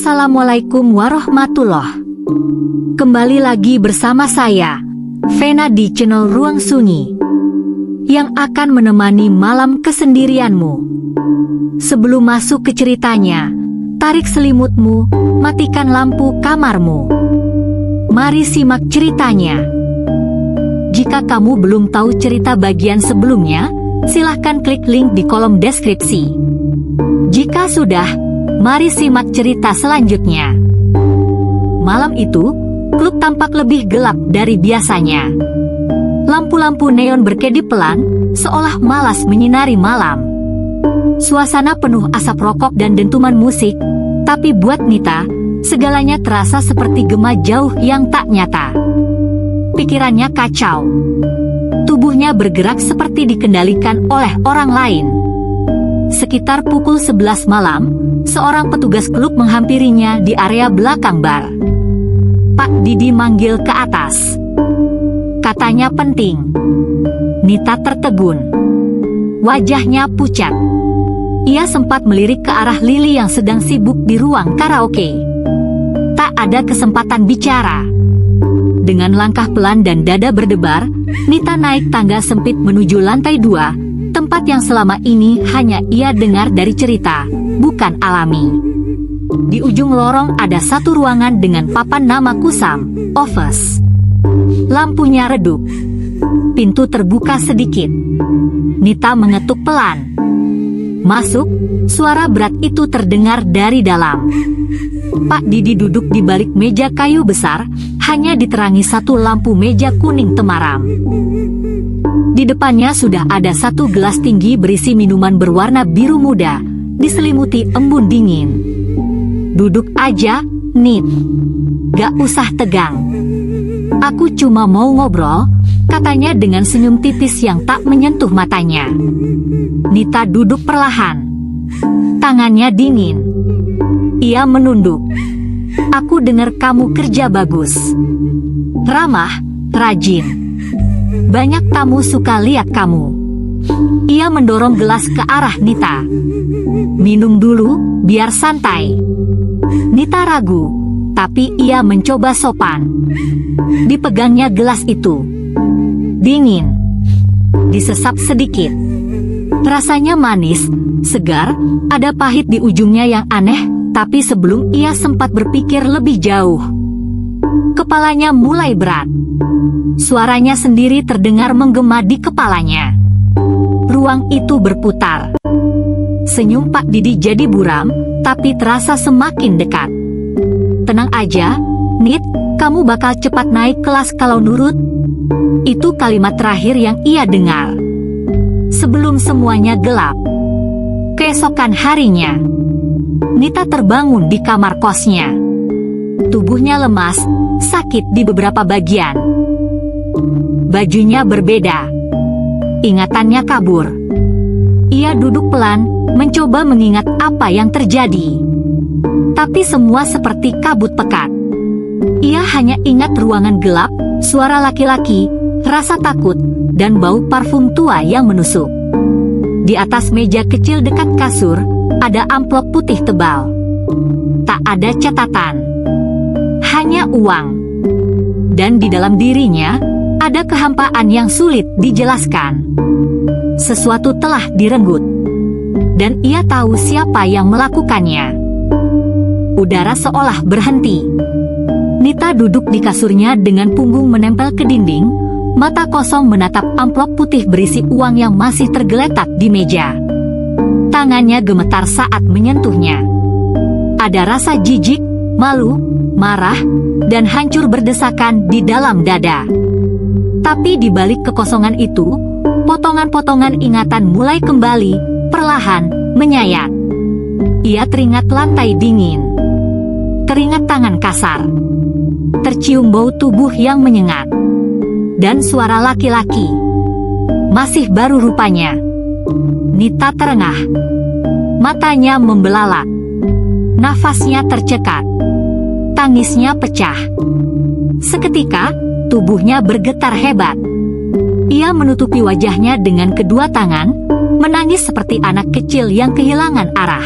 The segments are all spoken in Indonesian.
Assalamualaikum warahmatullahi. Kembali lagi bersama saya, Vena di channel Ruang Sunyi, yang akan menemani malam kesendirianmu. Sebelum masuk ke ceritanya, tarik selimutmu, matikan lampu kamarmu. Mari simak ceritanya. Jika kamu belum tahu cerita bagian sebelumnya, silahkan klik link di kolom deskripsi. Jika sudah, mari simak cerita selanjutnya. Malam itu, klub tampak lebih gelap dari biasanya. Lampu-lampu neon berkedip pelan, seolah malas menyinari malam. Suasana penuh asap rokok dan dentuman musik, tapi buat Nita, segalanya terasa seperti gema jauh yang tak nyata. Pikirannya kacau. Tubuhnya bergerak seperti dikendalikan oleh orang lain. Sekitar pukul 11 malam, seorang petugas klub menghampirinya di area belakang bar. Pak Didi manggil ke atas. Katanya penting. Nita tertegun. Wajahnya pucat. Ia sempat melirik ke arah Lili yang sedang sibuk di ruang karaoke. Tak ada kesempatan bicara. Dengan langkah pelan dan dada berdebar, Nita naik tangga sempit menuju lantai 2, tempat yang selama ini hanya ia dengar dari cerita, bukan alami. Di ujung lorong ada satu ruangan dengan papan nama kusam, office. Lampunya redup. Pintu terbuka sedikit. Nita mengetuk pelan. Masuk, suara berat itu terdengar dari dalam. Pak Didi duduk di balik meja kayu besar, hanya diterangi satu lampu meja kuning temaram. Di depannya sudah ada satu gelas tinggi berisi minuman berwarna biru muda, diselimuti embun dingin. Duduk aja, Nit. Gak usah tegang. Aku cuma mau ngobrol, katanya dengan senyum tipis yang tak menyentuh matanya. Nita duduk perlahan. Tangannya dingin. Ia menunduk. Aku dengar kamu kerja bagus. Ramah, rajin. Banyak tamu suka lihat kamu. Ia mendorong gelas ke arah Nita. Minum dulu, biar santai. Nita ragu, tapi ia mencoba sopan. Dipegangnya gelas itu. Dingin. Disesap sedikit. Rasanya manis, segar, ada pahit di ujungnya yang aneh, tapi sebelum ia sempat berpikir lebih jauh, kepalanya mulai berat. Suaranya sendiri terdengar menggema di kepalanya. Ruang itu berputar. Senyum Pak Didi jadi buram, tapi terasa semakin dekat. Tenang aja, Nit, kamu bakal cepat naik kelas kalau nurut. Itu kalimat terakhir yang ia dengar. Sebelum semuanya gelap. Keesokan harinya, Nita terbangun di kamar kosnya. Tubuhnya lemas, sakit di beberapa bagian. Bajunya berbeda. Ingatannya kabur. Ia duduk pelan, mencoba mengingat apa yang terjadi. Tapi semua seperti kabut pekat. Ia hanya ingat ruangan gelap, suara laki-laki, rasa takut, dan bau parfum tua yang menusuk. Di atas meja kecil dekat kasur, ada amplop putih tebal. Tak ada catatan. Hanya uang. Dan di dalam dirinya, ada kehampaan yang sulit dijelaskan. Sesuatu telah direnggut. Dan ia tahu siapa yang melakukannya. Udara seolah berhenti. Nita duduk di kasurnya dengan punggung menempel ke dinding, mata kosong menatap amplop putih berisi uang yang masih tergeletak di meja. Tangannya gemetar saat menyentuhnya. Ada rasa jijik, malu, marah, dan hancur berdesakan di dalam dada. Tapi di balik kekosongan itu, potongan-potongan ingatan mulai kembali, perlahan, menyayat. Ia teringat lantai dingin. Teringat tangan kasar. Tercium bau tubuh yang menyengat. Dan suara laki-laki. Masih baru rupanya. Nita terengah. Matanya membelalak. Nafasnya tercekat. Tangisnya pecah. Seketika, tubuhnya bergetar hebat. Ia menutupi wajahnya dengan kedua tangan, menangis seperti anak kecil yang kehilangan arah.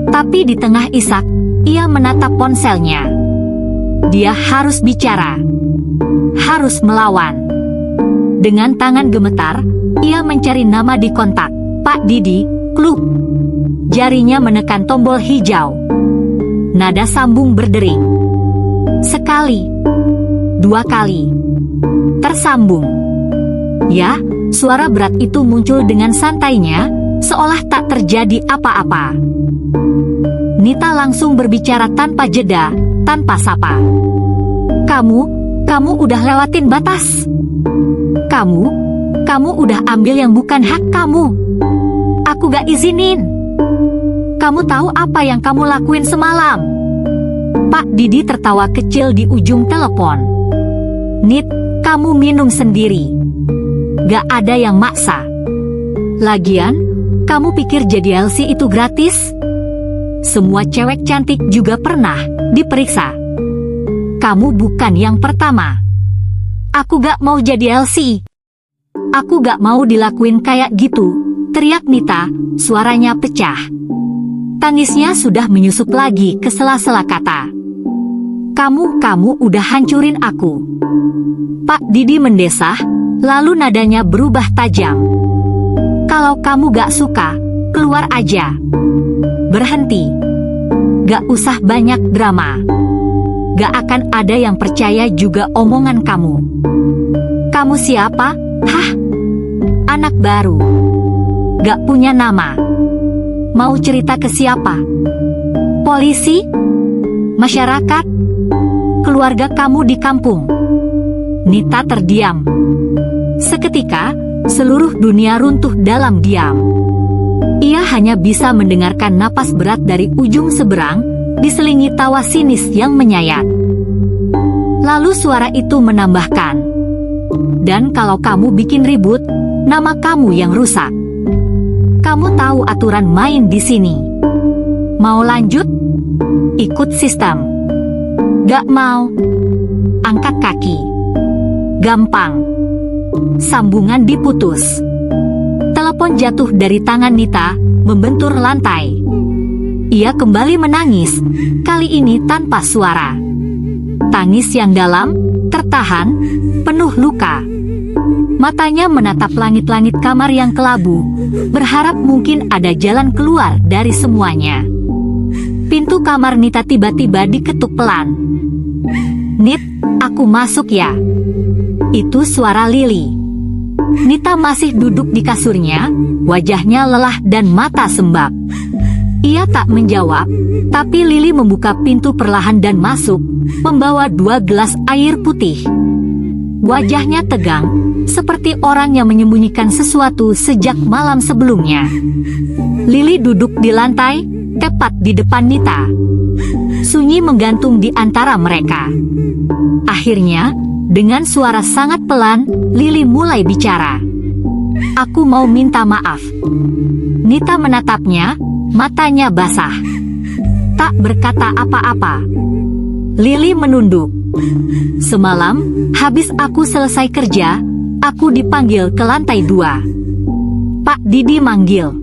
Tapi di tengah isak, ia menatap ponselnya. Dia harus bicara. Harus melawan. Dengan tangan gemetar, ia mencari nama di kontak. Pak Didi, klub. Jarinya menekan tombol hijau. Nada sambung berdering. Sekali. 2 kali. Tersambung. Ya, suara berat itu muncul dengan santainya, seolah tak terjadi apa-apa. Nita langsung berbicara tanpa jeda, tanpa sapa. Kamu udah lewatin batas. Kamu udah ambil yang bukan hak kamu. Aku gak izinin. Kamu tahu apa yang kamu lakuin semalam? Pak Didi tertawa kecil di ujung telepon. Nit, kamu minum sendiri. Gak ada yang maksa. Lagian, kamu pikir jadi LC itu gratis? Semua cewek cantik juga pernah diperiksa. Kamu bukan yang pertama. Aku gak mau jadi LC. Aku gak mau dilakuin kayak gitu, teriak Nita, suaranya pecah. Tangisnya sudah menyusup lagi ke sela-sela kata. Kamu udah hancurin aku. Pak Didi mendesah, lalu nadanya berubah tajam. Kalau kamu gak suka, keluar aja. Berhenti. Gak usah banyak drama. Gak akan ada yang percaya juga omongan kamu. Kamu siapa? Hah? Anak baru. Gak punya nama. Mau cerita ke siapa? Polisi? Masyarakat? Keluarga kamu di kampung? Nita terdiam. Seketika, seluruh dunia runtuh dalam diam. Ia hanya bisa mendengarkan napas berat dari ujung seberang, diselingi tawa sinis yang menyayat. Lalu suara itu menambahkan, dan kalau kamu bikin ribut, nama kamu yang rusak. Kamu tahu aturan main di sini. Mau lanjut? Ikut sistem. Gak mau? Angkat kaki. Gampang. Sambungan diputus. Telepon jatuh dari tangan Nita, membentur lantai. Ia kembali menangis, kali ini tanpa suara. Tangis yang dalam, tertahan, penuh luka. Matanya menatap langit-langit kamar yang kelabu, berharap mungkin ada jalan keluar dari semuanya. Pintu kamar Nita tiba-tiba diketuk pelan. Nit, aku masuk ya. Itu suara Lili. Nita masih duduk di kasurnya, wajahnya lelah dan mata sembab. Ia tak menjawab, tapi Lili membuka pintu perlahan dan masuk, membawa 2 gelas air putih. Wajahnya tegang, seperti orang yang menyembunyikan sesuatu sejak malam sebelumnya. Lili duduk di lantai, tepat di depan Nita. Sunyi menggantung di antara mereka. Akhirnya, dengan suara sangat pelan, Lili mulai bicara. Aku mau minta maaf. Nita menatapnya, matanya basah. Tak berkata apa-apa. Lili menunduk. Semalam, habis aku selesai kerja, aku dipanggil ke lantai 2. Pak Didi manggil.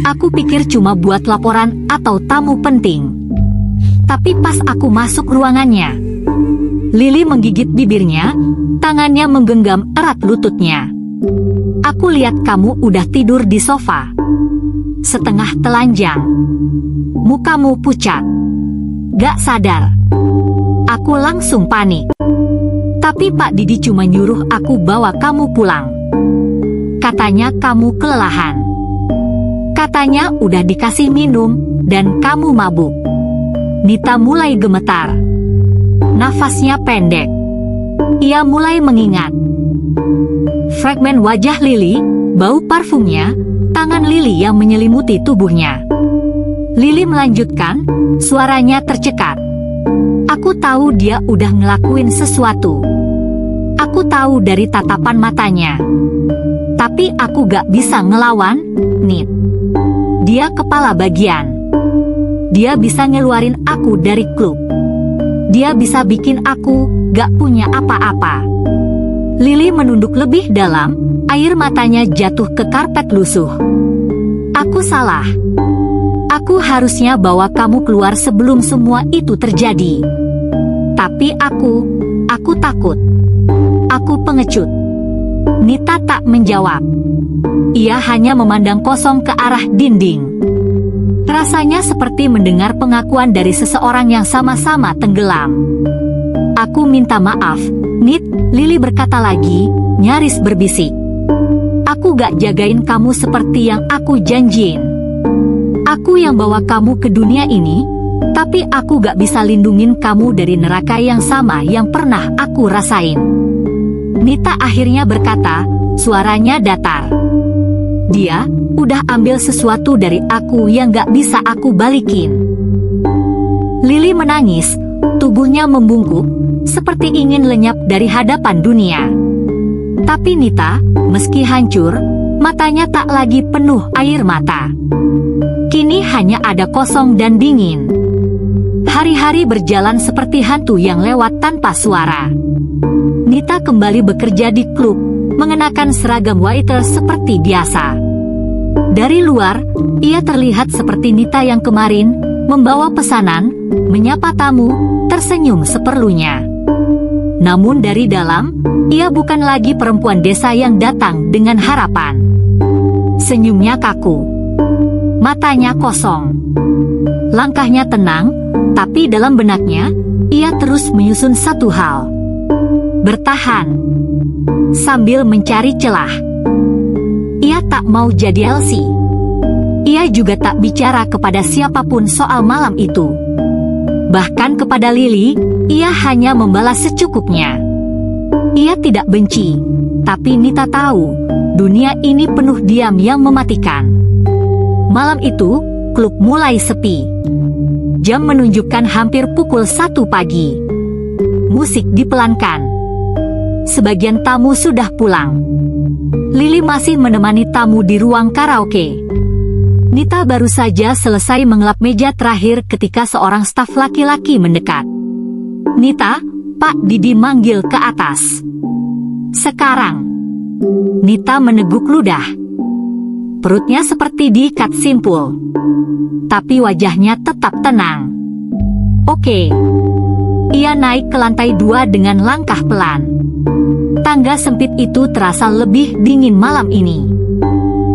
Aku pikir cuma buat laporan atau tamu penting. Tapi pas aku masuk ruangannya, Lili menggigit bibirnya, tangannya menggenggam erat lututnya. Aku lihat kamu udah tidur di sofa. Setengah telanjang. Mukamu pucat. Gak sadar. Aku langsung panik. Tapi Pak Didi cuma nyuruh aku bawa kamu pulang. Katanya kamu kelelahan. Katanya udah dikasih minum, dan kamu mabuk. Nita mulai gemetar. Nafasnya pendek. Ia mulai mengingat. Fragmen wajah Lili, bau parfumnya, tangan Lili yang menyelimuti tubuhnya. Lili melanjutkan, suaranya tercekat. Aku tahu dia udah ngelakuin sesuatu. Aku tahu dari tatapan matanya. Tapi aku gak bisa ngelawan, Nit. Dia kepala bagian. Dia bisa ngeluarin aku dari klub. Dia bisa bikin aku gak punya apa-apa. Lili menunduk lebih dalam, air matanya jatuh ke karpet lusuh. Aku salah. Aku harusnya bawa kamu keluar sebelum semua itu terjadi. Tapi aku takut. Aku pengecut. Nita tak menjawab. Ia hanya memandang kosong ke arah dinding. Rasanya seperti mendengar pengakuan dari seseorang yang sama-sama tenggelam. Aku minta maaf, Nit, Lily berkata lagi, nyaris berbisik. Aku gak jagain kamu seperti yang aku janjiin. Aku yang bawa kamu ke dunia ini, tapi aku gak bisa lindungin kamu dari neraka yang sama yang pernah aku rasain. Nita akhirnya berkata, suaranya datar. Dia udah ambil sesuatu dari aku yang gak bisa aku balikin. Lily menangis, tubuhnya membungkuk, seperti ingin lenyap dari hadapan dunia. Tapi Nita, meski hancur, matanya tak lagi penuh air mata. Kini hanya ada kosong dan dingin. Hari-hari berjalan seperti hantu yang lewat tanpa suara. Nita kembali bekerja di klub, mengenakan seragam waiter seperti biasa. Dari luar, ia terlihat seperti Nita yang kemarin, membawa pesanan, menyapa tamu, tersenyum seperlunya. Namun dari dalam, ia bukan lagi perempuan desa yang datang dengan harapan. Senyumnya kaku. Matanya kosong. Langkahnya tenang, tapi dalam benaknya, ia terus menyusun satu hal. Bertahan. Sambil mencari celah. Ia tak mau jadi Elsie. Ia juga tak bicara kepada siapapun soal malam itu. Bahkan kepada Lily, ia hanya membalas secukupnya. Ia tidak benci, tapi Nita tahu, dunia ini penuh diam yang mematikan. Malam itu, klub mulai sepi. Jam menunjukkan hampir pukul 1 pagi. Musik dipelankan. Sebagian tamu sudah pulang. Lily masih menemani tamu di ruang karaoke. Nita baru saja selesai mengelap meja terakhir ketika seorang staf laki-laki mendekat. Nita, Pak Didi manggil ke atas. Sekarang. Nita meneguk ludah. Perutnya seperti diikat simpul. Tapi wajahnya tetap tenang. Oke. Ia naik ke lantai 2 dengan langkah pelan. Tangga sempit itu terasa lebih dingin malam ini.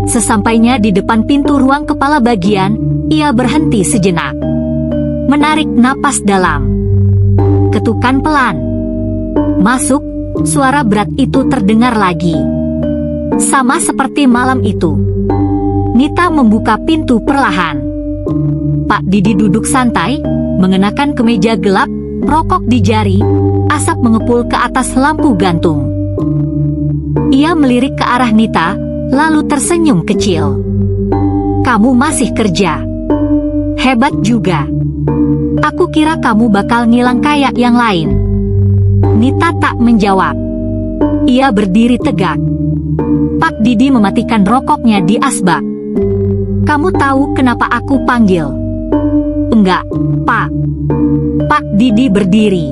Sesampainya di depan pintu ruang kepala bagian, ia berhenti sejenak. Menarik napas dalam. Ketukan pelan. Masuk, suara berat itu terdengar lagi. Sama seperti malam itu. Nita membuka pintu perlahan. Pak Didi duduk santai, mengenakan kemeja gelap, rokok di jari, asap mengepul ke atas lampu gantung. Ia melirik ke arah Nita, lalu tersenyum kecil. Kamu masih kerja. Hebat juga. Aku kira kamu bakal ngilang kayak yang lain. Nita tak menjawab. Ia berdiri tegak. Pak Didi mematikan rokoknya di asbak. Kamu tahu kenapa aku panggil? Enggak, Pak. Pak Didi berdiri.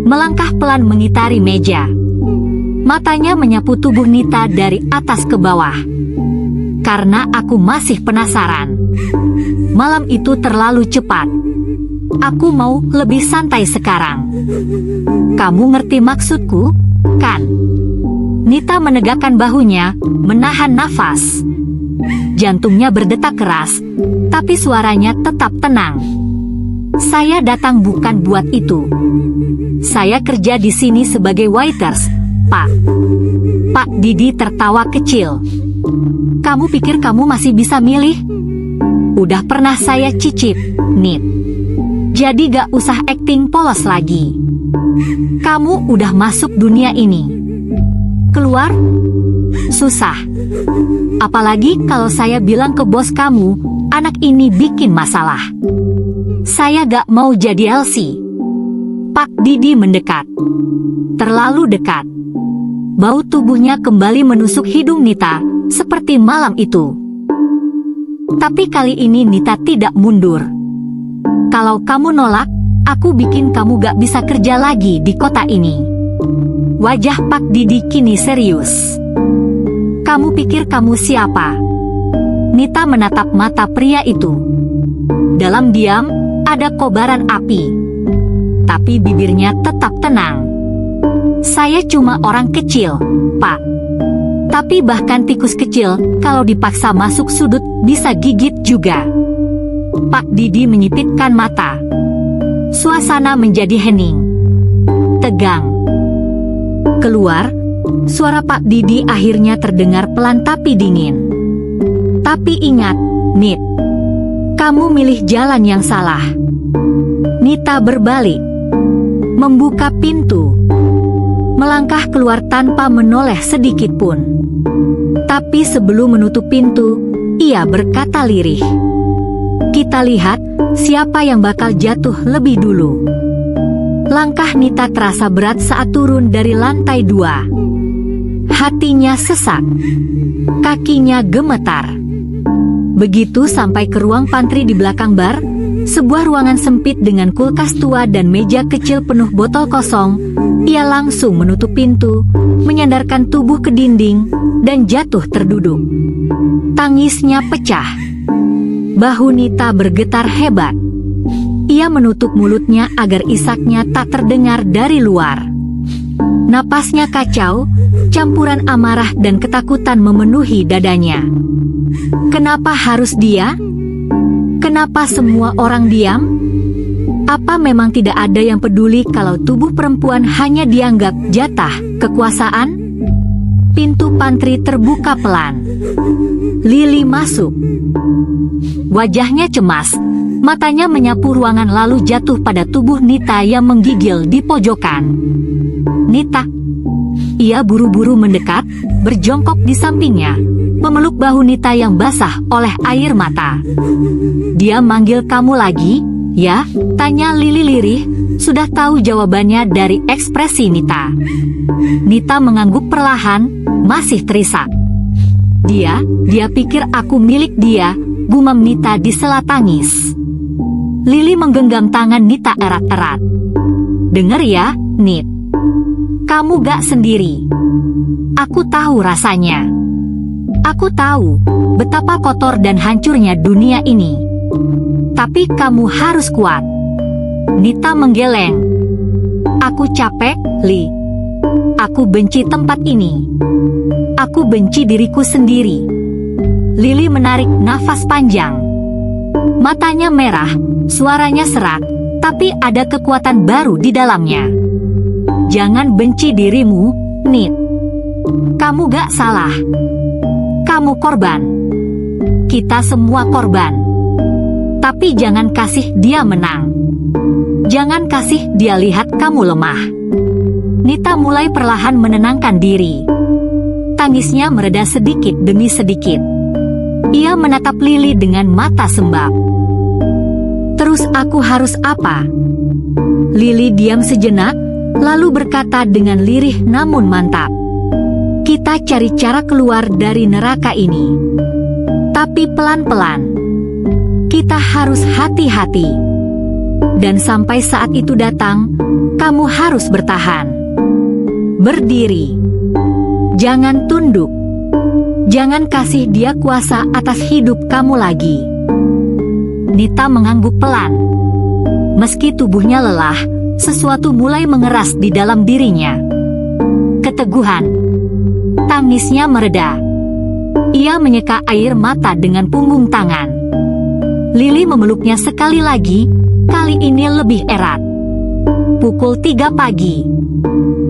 Melangkah pelan mengitari meja. Matanya menyapu tubuh Nita dari atas ke bawah. Karena aku masih penasaran. Malam itu terlalu cepat. Aku mau lebih santai sekarang. Kamu ngerti maksudku, kan? Nita menegakkan bahunya, menahan nafas. Jantungnya berdetak keras, tapi suaranya tetap tenang. Saya datang bukan buat itu. Saya kerja di sini sebagai waiters, Pak. Pak Didi tertawa kecil. Kamu pikir kamu masih bisa milih? Udah pernah saya cicip, Nit. Jadi gak usah akting polos lagi. Kamu udah masuk dunia ini. Keluar? Susah. Apalagi kalau saya bilang ke bos kamu, anak ini bikin masalah. Saya gak mau jadi Elsie. Pak Didi mendekat. Terlalu dekat. Bau tubuhnya kembali menusuk hidung Nita, seperti malam itu. Tapi kali ini Nita tidak mundur. Kalau kamu nolak, aku bikin kamu gak bisa kerja lagi di kota ini. Wajah Pak Didi kini serius. Kamu pikir kamu siapa? Nita menatap mata pria itu. Dalam diam, ada kobaran api. Tapi bibirnya tetap tenang. Saya cuma orang kecil, Pak. Tapi bahkan tikus kecil, kalau dipaksa masuk sudut, bisa gigit juga. Pak Didi menyipitkan mata. Suasana menjadi hening. Tegang. Keluar, suara Pak Didi akhirnya terdengar pelan tapi dingin. Tapi ingat, Nit. Kamu milih jalan yang salah. Nita berbalik. Membuka pintu. Melangkah keluar tanpa menoleh sedikit pun. Tapi sebelum menutup pintu, ia berkata lirih. Kita lihat siapa yang bakal jatuh lebih dulu. Langkah Nita terasa berat saat turun dari lantai 2. Hatinya sesak. Kakinya gemetar. Begitu sampai ke ruang pantry di belakang bar, sebuah ruangan sempit dengan kulkas tua dan meja kecil penuh botol kosong, ia langsung menutup pintu, menyandarkan tubuh ke dinding, dan jatuh terduduk. Tangisnya pecah. Bahu Nita bergetar hebat. Ia menutup mulutnya agar isaknya tak terdengar dari luar. Napasnya kacau, campuran amarah dan ketakutan memenuhi dadanya. Kenapa harus dia? Kenapa semua orang diam? Apa memang tidak ada yang peduli kalau tubuh perempuan hanya dianggap jatah kekuasaan? Pintu pantry terbuka pelan. Lili masuk. Wajahnya cemas, matanya menyapu ruangan lalu jatuh pada tubuh Nita yang menggigil di pojokan. Nita. Ia buru-buru mendekat, berjongkok di sampingnya, memeluk bahu Nita yang basah oleh air mata. Dia manggil kamu lagi, ya? Tanya Lili lirih, sudah tahu jawabannya dari ekspresi Nita. Nita mengangguk perlahan, masih terisak. Dia pikir aku milik dia, gumam Nita di sela tangis. Lili menggenggam tangan Nita erat-erat. Dengar ya, Nit. Kamu gak sendiri. Aku tahu rasanya. Aku tahu betapa kotor dan hancurnya dunia ini. Tapi kamu harus kuat. Nita menggeleng. Aku capek, Li. Aku benci tempat ini. Aku benci diriku sendiri. Lili menarik nafas panjang. Matanya merah, suaranya serak, tapi ada kekuatan baru di dalamnya. Jangan benci dirimu, Nit. Kamu gak salah. Kamu korban. Kita semua korban. Tapi jangan kasih dia menang. Jangan kasih dia lihat kamu lemah. Nita mulai perlahan menenangkan diri. Tangisnya mereda sedikit demi sedikit. Ia menatap Lili dengan mata sembab. Terus aku harus apa? Lili diam sejenak, lalu berkata dengan lirih namun mantap. Kita cari cara keluar dari neraka ini. Tapi pelan-pelan. Kita harus hati-hati. Dan sampai saat itu datang, kamu harus bertahan. Berdiri. Jangan tunduk. Jangan kasih dia kuasa atas hidup kamu lagi. Nita mengangguk pelan. Meski tubuhnya lelah, sesuatu mulai mengeras di dalam dirinya. Keteguhan. Tangisnya mereda. Ia menyeka air mata dengan punggung tangan. Lili memeluknya sekali lagi, kali ini lebih erat. Pukul 3 pagi.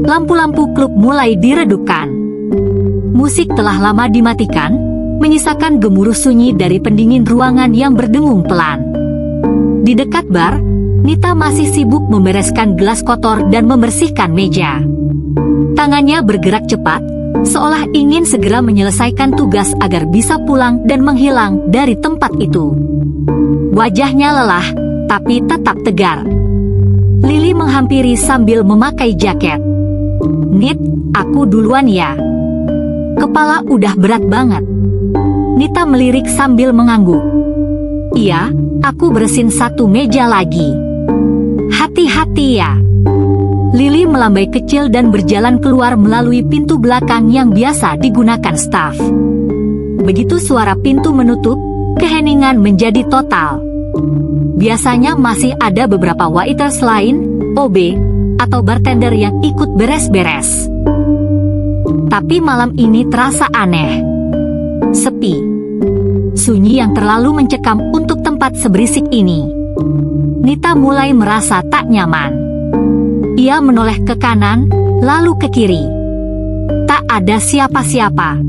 Lampu-lampu klub mulai diredupkan. Musik telah lama dimatikan, menyisakan gemuruh sunyi dari pendingin ruangan yang berdengung pelan. Di dekat bar, Nita masih sibuk membereskan gelas kotor dan membersihkan meja. Tangannya bergerak cepat, seolah ingin segera menyelesaikan tugas agar bisa pulang dan menghilang dari tempat itu. Wajahnya lelah, tapi tetap tegar. Lili menghampiri sambil memakai jaket. Nit, aku duluan ya. Kepala udah berat banget. Nita melirik sambil mengangguk. Iya, aku bersihin satu meja lagi. Hati-hati ya. Lili melambai kecil dan berjalan keluar melalui pintu belakang yang biasa digunakan staf. Begitu suara pintu menutup, keheningan menjadi total. Biasanya masih ada beberapa waiters lain, OB, atau bartender yang ikut beres-beres. Tapi malam ini terasa aneh. Sepi. Sunyi yang terlalu mencekam untuk tempat seberisik ini. Nita mulai merasa tak nyaman. Ia menoleh ke kanan, lalu ke kiri. Tak ada siapa-siapa.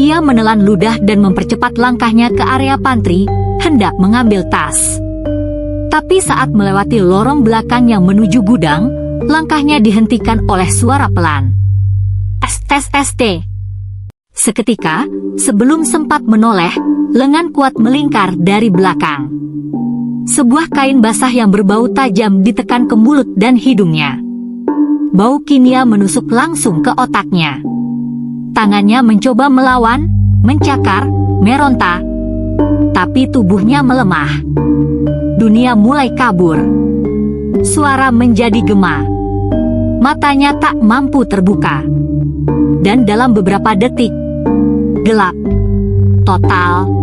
Ia menelan ludah dan mempercepat langkahnya ke area pantry, hendak mengambil tas. Tapi saat melewati lorong belakang yang menuju gudang, langkahnya dihentikan oleh suara pelan. ST. Seketika, sebelum sempat menoleh, lengan kuat melingkar dari belakang. Sebuah kain basah yang berbau tajam ditekan ke mulut dan hidungnya. Bau kimia menusuk langsung ke otaknya. Tangannya mencoba melawan, mencakar, meronta, tapi tubuhnya melemah. Dunia mulai kabur. Suara menjadi gema. Matanya tak mampu terbuka. Dan dalam beberapa detik, gelap total.